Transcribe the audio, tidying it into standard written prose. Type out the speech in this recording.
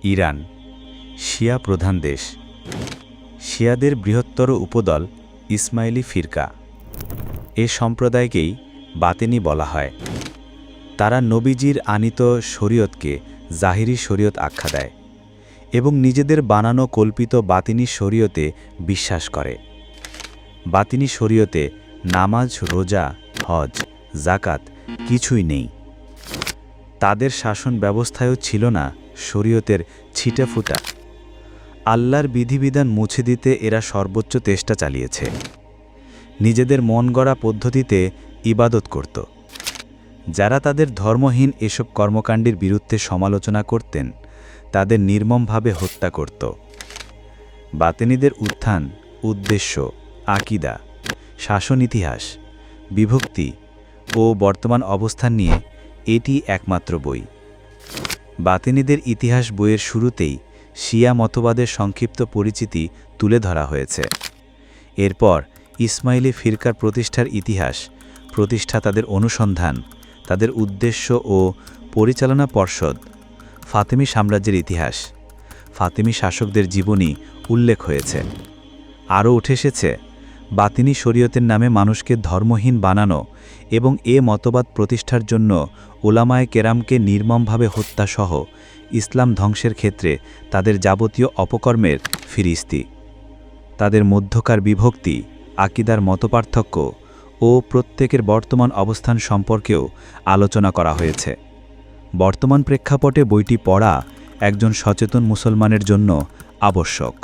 Iran শিয়া প্রধান দেশ। শিয়াদের বৃহত্তর উপদল ইসমাইলি ফিরকা। এ সম্প্রদায়কেই বাতেনি বলা হয়। তারা নবীজির আনিত শরীয়তকে জাহিরি শরীয়ত আখ্যা দেয় এবং নিজেদের বানানো কল্পিত বাতিনি শরীয়তে বিশ্বাস করে। বাতিনি শরীয়তে নামাজ, রোজা, হজ, জাকাত কিছুই নেই। তাদের শাসন ব্যবস্থায়ও ছিল না শরীয়তের ছিটাফুটা। আল্লাহর বিধিবিধান মুছে দিতে এরা সর্বোচ্চ চেষ্টা চালিয়েছে। নিজেদের মন গড়া পদ্ধতিতে ইবাদত করত। যারা তাদের ধর্মহীন এসব কর্মকাণ্ডের বিরুদ্ধে সমালোচনা করতেন তাদের নির্মমভাবে হত্যা করত। বাতেনিদের উত্থান, উদ্দেশ্য, আকিদা, শাসন ইতিহাস, বিভক্তি ও বর্তমান অবস্থান নিয়ে এটি একমাত্র বই। বাতেনিদের ইতিহাস বইয়ের শুরুতেই শিয়া মতবাদের সংক্ষিপ্ত পরিচিতি তুলে ধরা হয়েছে। এরপর ইসমাইলি ফিরকার প্রতিষ্ঠার ইতিহাস, প্রতিষ্ঠাতাদের অনুসন্ধান, তাদের উদ্দেশ্য ও পরিচালনা পর্ষদ, ফাতেমি সাম্রাজ্যের ইতিহাস, ফাতেমি শাসকদের জীবনী উল্লেখ হয়েছে। আরও উঠে এসেছে বাতিনি শরীয়তের নামে মানুষকে ধর্মহীন বানানো এবং এ মতবাদ প্রতিষ্ঠার জন্য উলামায়ে কেরামকে নির্মমভাবে হত্যাসহ ইসলাম ধ্বংসের ক্ষেত্রে তাদের যাবতীয় অপকর্মের ফিরিস্তি। তাদের মধ্যকার বিভক্তি, আকিদার মতপার্থক্য ও প্রত্যেকের বর্তমান অবস্থান সম্পর্কেও আলোচনা করা হয়েছে। বর্তমান প্রেক্ষাপটে বইটি পড়া একজন সচেতন মুসলমানের জন্য আবশ্যক।